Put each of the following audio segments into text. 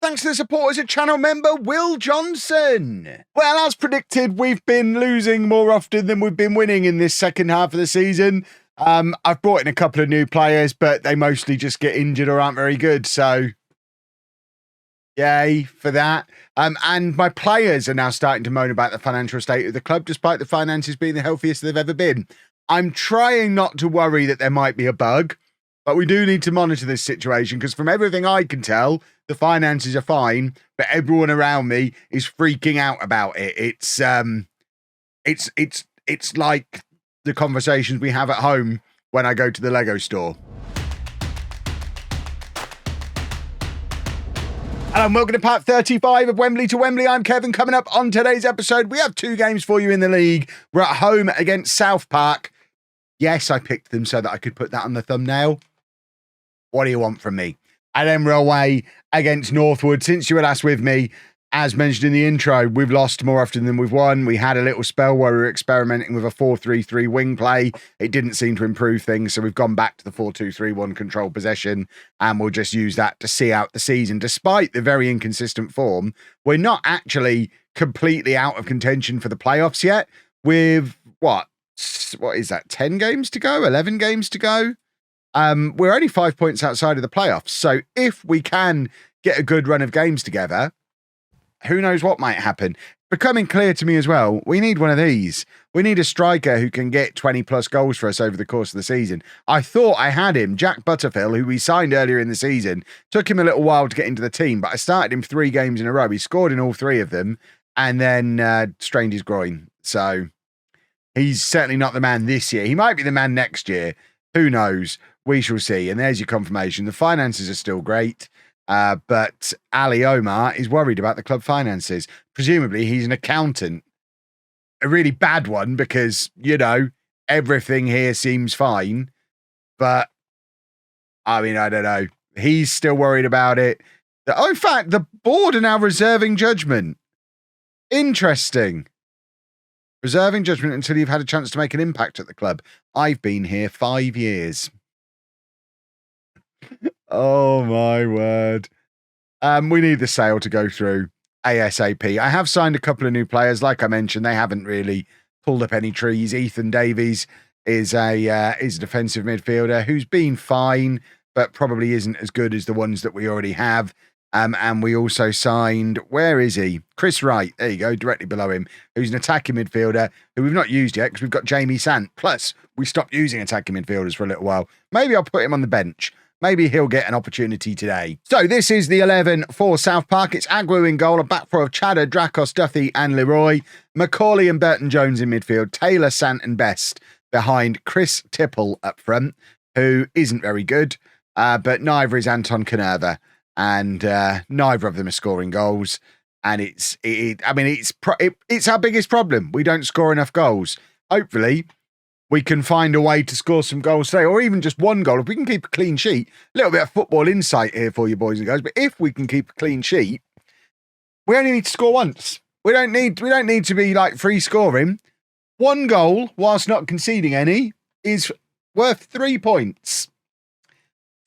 Thanks to the support as a channel member, Will Johnson. Well, as predicted, we've been losing more often than we've been winning in this second half of the season. I've brought in a couple of new players, but they mostly just get injured or aren't very good. So, yay for that. And my players are now starting to moan about the financial state of the club, despite the finances being the healthiest they've ever been. I'm trying not to worry that there might be a bug, but we do need to monitor this situation because from everything I can tell, the finances are fine, but everyone around me is freaking out about it. It's like the conversations we have at home when I go to the Lego store. Hello and welcome to part 35 of Wembley to Wembley. I'm Kevin. Coming up on today's episode, we have two games for you in the league. We're at home against South Park. Yes, I picked them so that I could put that on the thumbnail. What do you want from me? And then we're away against Northwood. Since you were last with me, as mentioned in the intro, we've lost more often than we've won. We had a little spell where we were experimenting with a 4-3-3 wing play. It didn't seem to improve things, so we've gone back to the 4-2-3-1 control possession, and we'll just use that to see out the season. Despite the very inconsistent form, we're not actually completely out of contention for the playoffs yet. With, what is that, 10 games to go? 11 games to go? We're only 5 points outside of the playoffs. So if we can get a good run of games together, who knows what might happen. Becoming clear to me as well, we need one of these. We need a striker who can get 20 plus goals for us over the course of the season. I thought I had him, Jack Butterfield, who we signed earlier in the season. Took him a little while to get into the team, but I started him 3 games in a row. He scored in all 3 of them and then strained his groin. So he's certainly not the man this year. He might be the man next year. Who knows? We shall see. And there's your confirmation. The finances are still great, but Ali Omar is worried about the club finances. Presumably, he's an accountant. A really bad one because, you know, everything here seems fine. But, I mean, I don't know. He's still worried about it. Oh, in fact, the board are now reserving judgment. Interesting. Reserving judgment until you've had a chance to make an impact at the club. I've been here 5 years. Oh my word. We need the sale to go through ASAP. I have signed a couple of new players. Like I mentioned, they haven't really pulled up any trees. Ethan Davies is a defensive midfielder who's been fine, but probably isn't as good as the ones that we already have. And we also signed, where is he? Chris Wright, there you go, directly below him, who's an attacking midfielder who we've not used yet because we've got Jamie Sant. Plus, we stopped using attacking midfielders for a little while. Maybe I'll put him on the bench. Maybe he'll get an opportunity today. So this is the 11 for South Park. It's Agwu in goal, a back four of Chadder, Dracos, Duthie and Leroy. Macaulay and Burton Jones in midfield. Taylor, Sant and Best behind Chris Tipple up front, who isn't very good, but neither is Anton Canerva. And neither of them are scoring goals. And it's our biggest problem. We don't score enough goals. Hopefully, we can find a way to score some goals today, or even just one goal. If we can keep a clean sheet, a little bit of football insight here for you boys and girls. But if we can keep a clean sheet, we only need to score once. We don't need to be like free scoring. One goal, whilst not conceding any, is worth 3 points.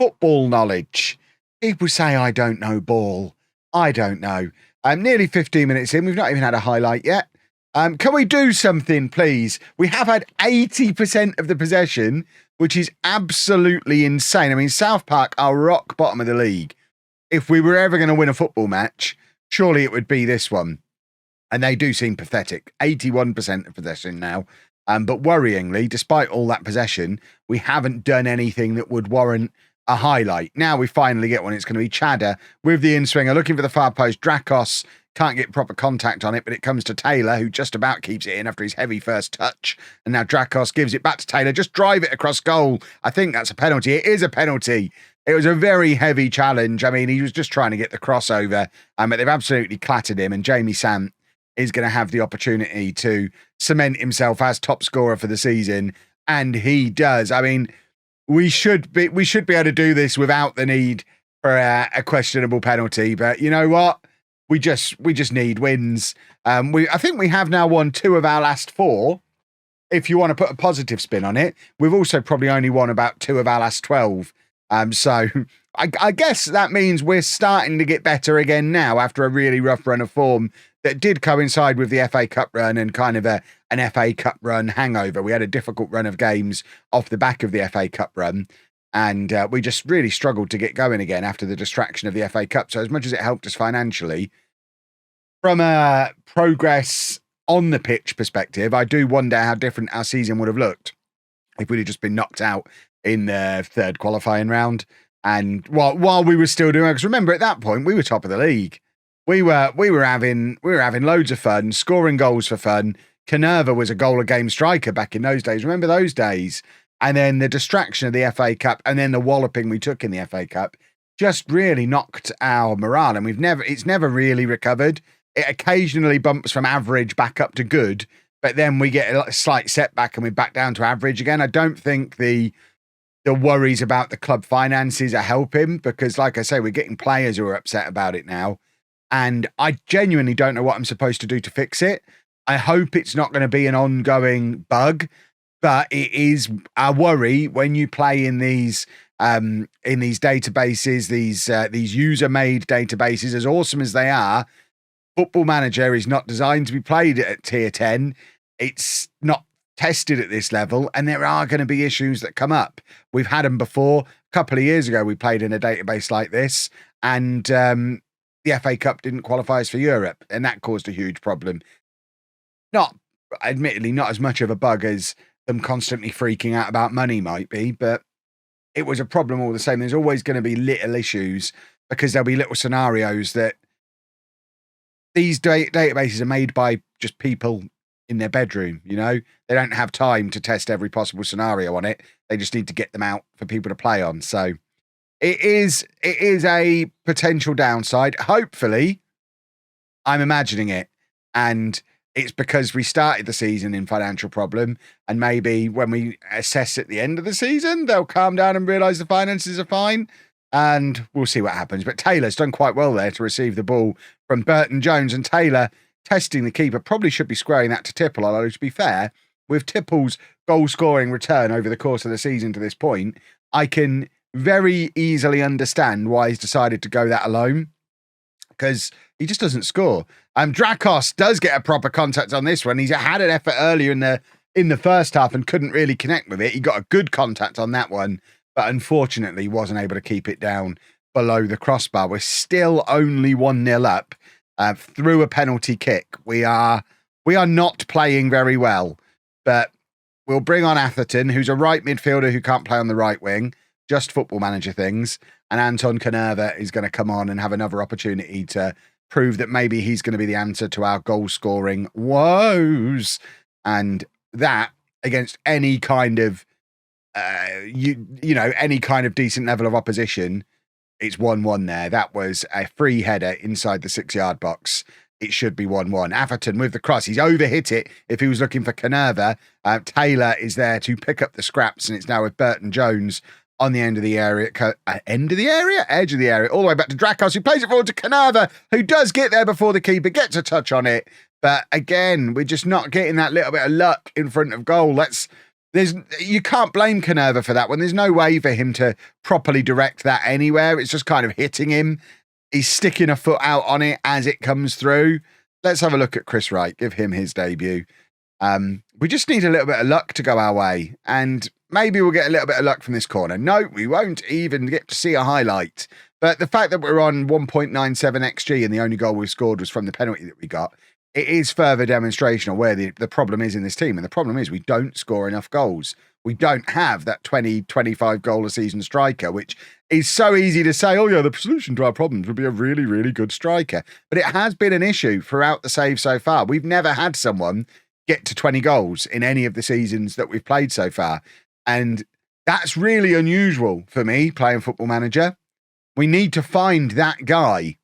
Football knowledge. People say I don't know ball. I don't know. I'm nearly 15 minutes in. We've not even had a highlight yet. Can we do something, please? We have had 80% of the possession, which is absolutely insane. I mean, South Park are rock bottom of the league. If we were ever going to win a football match, surely it would be this one. And they do seem pathetic. 81% of possession now. But worryingly, despite all that possession, we haven't done anything that would warrant a highlight. Now we finally get one. It's going to be Chadder with the in-swinger, looking for the far post. Dracos can't get proper contact on it, but it comes to Taylor, who just about keeps it in after his heavy first touch. And now Dracos gives it back to Taylor. Just drive it across goal. I think that's a penalty. It is a penalty. It was a very heavy challenge. I mean, he was just trying to get the crossover, but they've absolutely clattered him. And Jamie Sant is going to have the opportunity to cement himself as top scorer for the season. And he does. I mean, we should be able to do this without the need for a questionable penalty. But you know what? We just need wins. I think we have now won 2 of our last 4. If you want to put a positive spin on it, we've also probably only won about 2 of our last 12. So I guess that means we're starting to get better again now after a really rough run of form that did coincide with the FA Cup run and kind of an FA Cup run hangover. We had a difficult run of games off the back of the FA Cup run, and we just really struggled to get going again after the distraction of the FA Cup. So as much as it helped us financially, from a progress on the pitch perspective, I do wonder how different our season would have looked if we'd have just been knocked out in the third qualifying round. And while we were still doing it, because remember at that point we were top of the league. We were having loads of fun, scoring goals for fun. Canerva was a goal a game striker back in those days. Remember those days? And then the distraction of the FA Cup and then the walloping we took in the FA Cup just really knocked our morale, and it's never really recovered. It occasionally bumps from average back up to good, but then we get a slight setback and we're back down to average again. I don't think the worries about the club finances are helping, because like I say, we're getting players who are upset about it now. And I genuinely don't know what I'm supposed to do to fix it. I hope it's not going to be an ongoing bug, but it is a worry when you play in these databases, these user-made databases, as awesome as they are. Football Manager is not designed to be played at tier 10. It's not tested at this level, and there are going to be issues that come up. We've had them before. A couple of years ago, we played in a database like this, and the FA Cup didn't qualify us for Europe, and that caused a huge problem. Admittedly, not as much of a bug as them constantly freaking out about money might be, but it was a problem all the same. There's always going to be little issues, because there'll be little scenarios that these databases are made by just people in their bedroom, you know? They don't have time to test every possible scenario on it. They just need to get them out for people to play on. So it is a potential downside. Hopefully, I'm imagining it, and it's because we started the season in financial problem, and maybe when we assess at the end of the season, they'll calm down and realise the finances are fine, and we'll see what happens. But Taylor's done quite well there to receive the ball from Burton Jones, and Taylor, testing the keeper, probably should be squaring that to Tipple, although to be fair, with Tipple's goal-scoring return over the course of the season to this point, I can very easily understand why he's decided to go that alone, because he just doesn't score. Drakos does get a proper contact on this one. He's had an effort earlier in the first half and couldn't really connect with it. He got a good contact on that one, but unfortunately wasn't able to keep it down below the crossbar. We're still only 1-0 up through a penalty kick. We are not playing very well, but we'll bring on Atherton, who's a right midfielder who can't play on the right wing, just Football Manager things. And Anton Canerva is going to come on and have another opportunity to prove that maybe he's going to be the answer to our goal scoring woes. And that, against any kind of any kind of decent level of opposition, it's 1-1 there. That was a free header inside the 6-yard box. It should be 1-1. Atherton with the cross. He's overhit it if he was looking for Canerva. Taylor is there to pick up the scraps, and it's now with Burton Jones on the end of the area. Edge of the area. All the way back to Drakos, who plays it forward to Canerva, who does get there before the keeper gets a touch on it. But again, we're just not getting that little bit of luck in front of goal. You can't blame Canerva for that one. There's no way for him to properly direct that anywhere. It's just kind of hitting him. He's sticking a foot out on it as it comes through. Let's have a look at Chris Wright. Give him his debut. We just need a little bit of luck to go our way, and maybe we'll get a little bit of luck from this corner. No, we won't even get to see a highlight. But the fact that we're on 1.97 XG and the only goal we scored was from the penalty that we got, it is further demonstration of where the problem is in this team. And the problem is we don't score enough goals. We don't have that 20, 25 goal a season striker, which is so easy to say, oh yeah, the solution to our problems would be a really, really good striker. But it has been an issue throughout the save so far. We've never had someone get to 20 goals in any of the seasons that we've played so far. And that's really unusual for me playing Football Manager. We need to find that guy.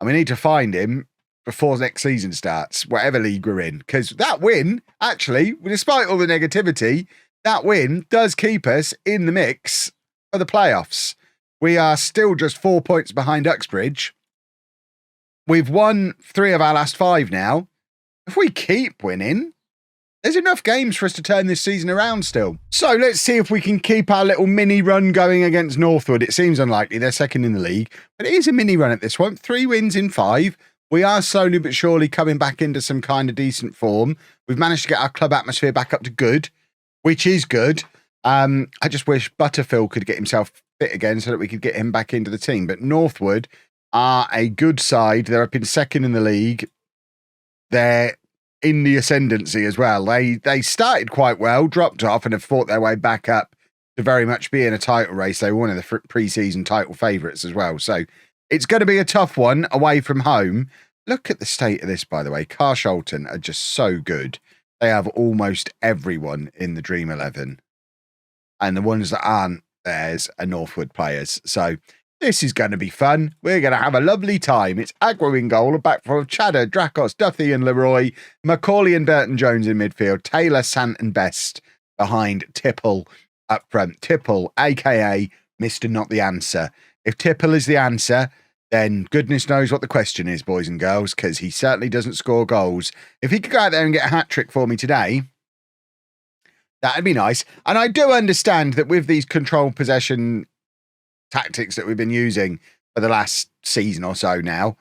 And we need to find him before next season starts, whatever league we're in. Because that win, actually, despite all the negativity, that win does keep us in the mix for the playoffs. We are still just 4 points behind Uxbridge. We've won 3 of our last 5 now. If we keep winning, there's enough games for us to turn this season around still. So let's see if we can keep our little mini run going against Northwood. It seems unlikely. They're second in the league, but it is a mini run at this one. 3 wins in 5. We are slowly but surely coming back into some kind of decent form. We've managed to get our club atmosphere back up to good, which is good. I just wish Butterfield could get himself fit again so that we could get him back into the team. But Northwood are a good side. They're up in second in the league. They're in the ascendancy as well. They started quite well, dropped off, and have fought their way back up to very much be in a title race. They were one of the pre-season title favourites as well. So it's going to be a tough one away from home. Look at the state of this, by the way. Carshalton are just so good. They have almost everyone in the Dream 11. And the ones that aren't theirs are Northwood players. So this is going to be fun. We're going to have a lovely time. It's Aggro in goal, back from Chadder, Dracos, Duthie and Leroy, Macaulay and Burton-Jones in midfield, Taylor, Sant and Best behind Tipple up front. Tipple, a.k.a. Mr. Not the Answer. If Tipple is the answer, then goodness knows what the question is, boys and girls, because he certainly doesn't score goals. If he could go out there and get a hat-trick for me today, that'd be nice. And I do understand that with these controlled possession tactics that we've been using for the last season or so now,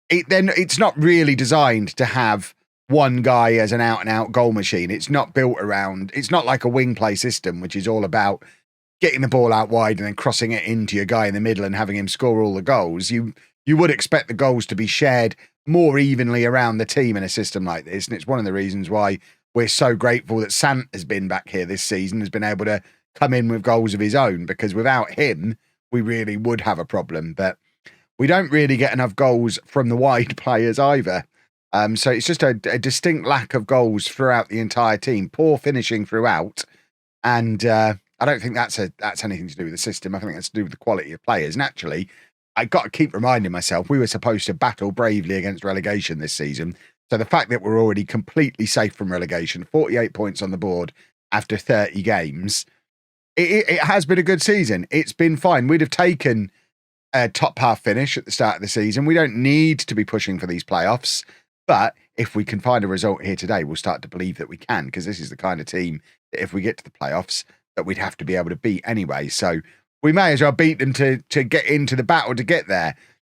it's not really designed to have one guy as an out-and-out goal machine. It's not built around, it's not like a wing play system, which is all about getting the ball out wide and then crossing it into your guy in the middle and having him score all the goals. You would expect the goals to be shared more evenly around the team in a system like this. And it's one of the reasons why we're so grateful that Sant has been back here this season, has been able to come in with goals of his own, because without him, we really would have a problem. But we don't really get enough goals from the wide players either. So it's just a distinct lack of goals throughout the entire team. Poor finishing throughout. And I don't think that's anything to do with the system. I think that's to do with the quality of players. Naturally, I got to keep reminding myself we were supposed to battle bravely against relegation this season. So the fact that we're already completely safe from relegation, 48 points on the board after 30 games, it has been a good season. It's been fine. We'd have taken a top half finish at the start of the season. We don't need to be pushing for these playoffs. But if we can find a result here today, we'll start to believe that we can, because this is the kind of team that if we get to the playoffs, that we'd have to be able to beat anyway. So we may as well beat them to get into the battle to get there.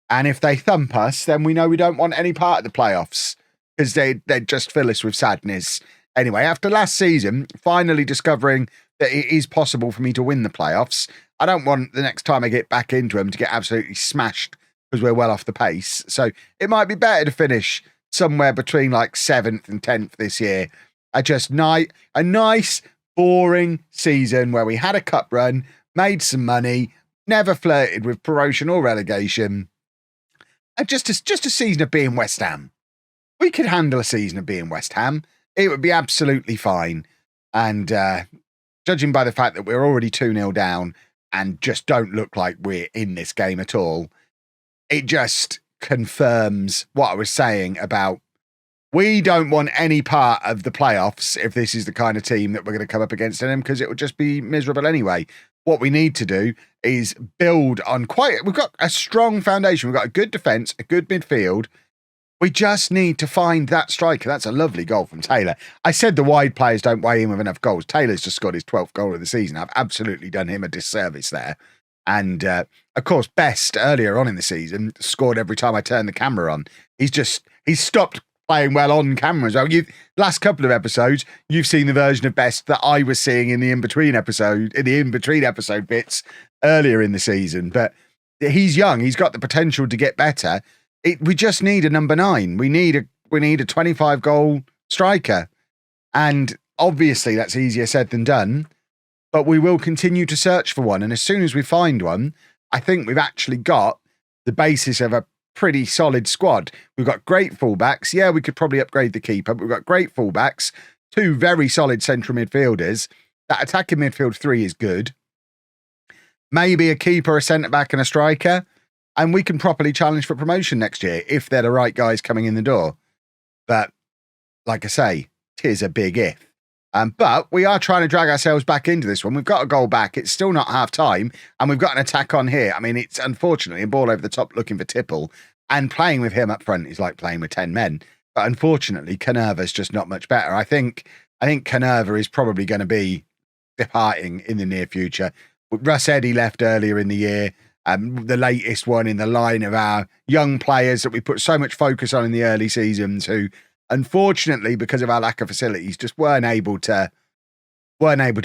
And if they thump us, then we know we don't want any part of the playoffs, because they'd just fill us with sadness. Anyway, after last season, finally discovering that it is possible for me to win the playoffs, I don't want the next time I get back into them to get absolutely smashed because we're well off the pace. So it might be better to finish somewhere between like 7th and 10th this year. A nice, boring season where we had a cup run, made some money, never flirted with promotion or relegation. And just a season of being West Ham. We could handle a season of being West Ham. It would be absolutely fine. And judging by the fact that we're already 2-0 down and just don't look like we're in this game at all, it just confirms what I was saying about we don't want any part of the playoffs if this is the kind of team that we're going to come up against in them, because it would just be miserable anyway. What we need to do is build on we've got a strong foundation. We've got a good defence, a good midfield. We just need to find that striker. That's a lovely goal from Taylor. I said the wide players don't weigh in with enough goals. Taylor's just scored his 12th goal of the season. I've absolutely done him a disservice there. And, of course, Best, earlier on in the season, scored every time I turned the camera on. He's stopped playing well on camera as well. Last couple of episodes, you've seen the version of Best that I was seeing in the in-between episode bits earlier in the season. But he's young. He's got the potential to get better. We just need a number 9. We need a 25-goal striker. And obviously that's easier said than done, but we will continue to search for one. And as soon as we find one, I think we've actually got the basis of a pretty solid squad. We've got great fullbacks. Yeah, we could probably upgrade the keeper, but we've got great fullbacks, 2 very solid central midfielders. That attacking midfield 3 is good. Maybe a keeper, a centre-back and a striker. And we can properly challenge for promotion next year if they're the right guys coming in the door. But like I say, 'tis a big if. But we are trying to drag ourselves back into this one. We've got a goal back. It's still not half time. And we've got an attack on here. I mean, it's unfortunately a ball over the top looking for Tipple. And playing with him up front is like playing with 10 men. But unfortunately, Canerva's just not much better. I think Canerva is probably going to be departing in the near future. Russ Eddy left earlier in the year. The latest one in the line of our young players that we put so much focus on in the early seasons, who, unfortunately, because of our lack of facilities, just weren't able to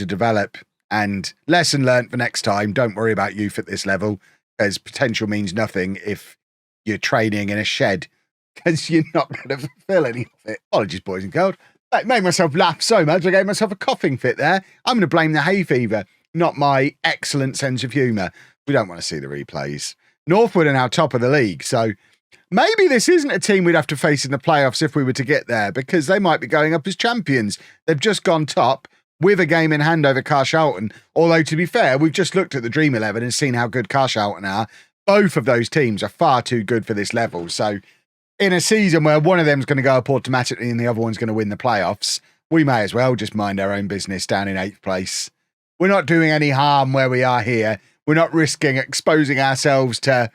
develop. And lesson learnt for next time: don't worry about youth at this level, because potential means nothing if you're training in a shed, because you're not going to fulfill any of it. Apologies, boys and girls. That made myself laugh so much I gave myself a coughing fit there. I'm going to blame the hay fever, not my excellent sense of humour. We don't want to see the replays. Northwood are now top of the league, so maybe this isn't a team we'd have to face in the playoffs if we were to get there, because they might be going up as champions. They've just gone top with a game in hand over Carshalton. Although, to be fair, we've just looked at the Dream 11 and seen how good Carshalton are. Both of those teams are far too good for this level. So in a season where one of them's going to go up automatically and the other one's going to win the playoffs, we may as well just mind our own business down in 8th place. We're not doing any harm where we are here. We're not risking exposing ourselves to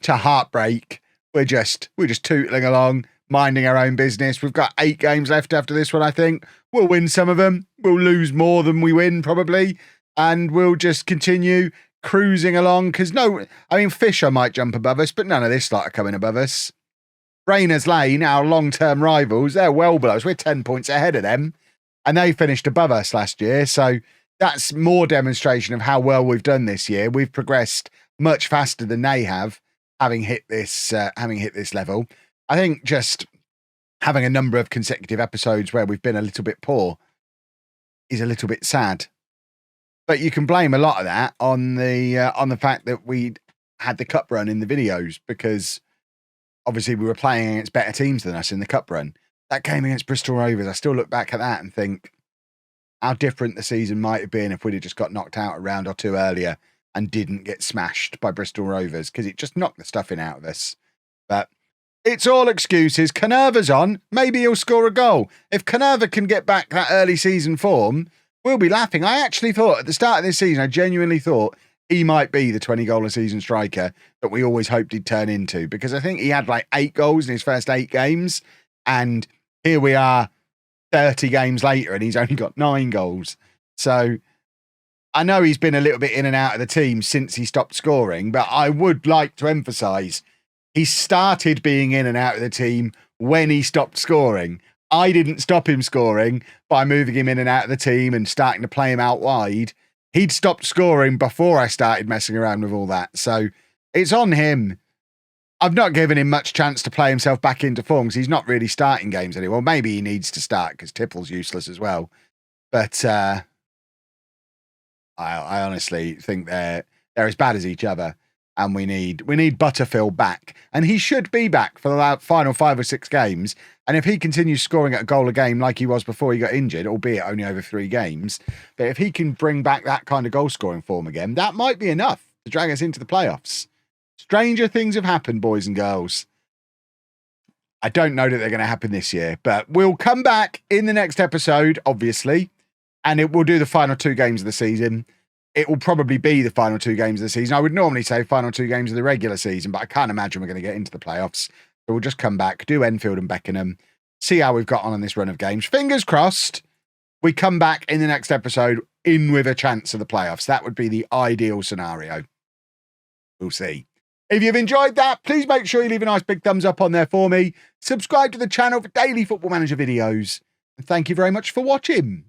heartbreak. We're just tootling along, minding our own business. We've got 8 games left after this one, I think. We'll win some of them. We'll lose more than we win, probably. And we'll just continue cruising along. Because Fisher might jump above us, but none of this lot are coming above us. Brainers Lane, our long-term rivals, they're well below us. We're 10 points ahead of them. And they finished above us last year. So that's more demonstration of how well we've done this year. We've progressed much faster than they have, having hit this level. I think just having a number of consecutive episodes where we've been a little bit poor is a little bit sad. But you can blame a lot of that on the fact that we had the cup run in the videos, because obviously we were playing against better teams than us in the cup run. That game against Bristol Rovers, I still look back at that and think how different the season might have been if we'd have just got knocked out a round or two earlier and didn't get smashed by Bristol Rovers, because it just knocked the stuffing out of us. But it's all excuses. Canerva's on. Maybe he'll score a goal. If Canerva can get back that early season form, we'll be laughing. I actually thought at the start of this season, I genuinely thought he might be the 20-goal a season striker that we always hoped he'd turn into, because I think he had like 8 goals in his first 8 games. And here we are 30 games later and he's only got 9 goals. So I know he's been a little bit in and out of the team since he stopped scoring, but I would like to emphasise he started being in and out of the team when he stopped scoring. I didn't stop him scoring by moving him in and out of the team and starting to play him out wide. He'd stopped scoring before I started messing around with all that. So it's on him. I've not given him much chance to play himself back into form because he's not really starting games anymore. Maybe he needs to start because Tipple's useless as well. But I honestly think they're as bad as each other. And we need Butterfield back. And he should be back for the final 5 or 6 games. And if he continues scoring at a goal a game like he was before he got injured, albeit only over 3 games, but if he can bring back that kind of goal scoring form again, that might be enough to drag us into the playoffs. Stranger things have happened, boys and girls. I don't know that they're going to happen this year, but we'll come back in the next episode, obviously, and it will do the final 2 games of the season. It will probably be the final 2 games of the season. I would normally say final 2 games of the regular season, but I can't imagine we're going to get into the playoffs. So we'll just come back, do Enfield and Beckenham, see how we've got on this run of games. Fingers crossed, we come back in the next episode in with a chance of the playoffs. That would be the ideal scenario. We'll see. If you've enjoyed that, please make sure you leave a nice big thumbs up on there for me. Subscribe to the channel for daily Football Manager videos. And thank you very much for watching.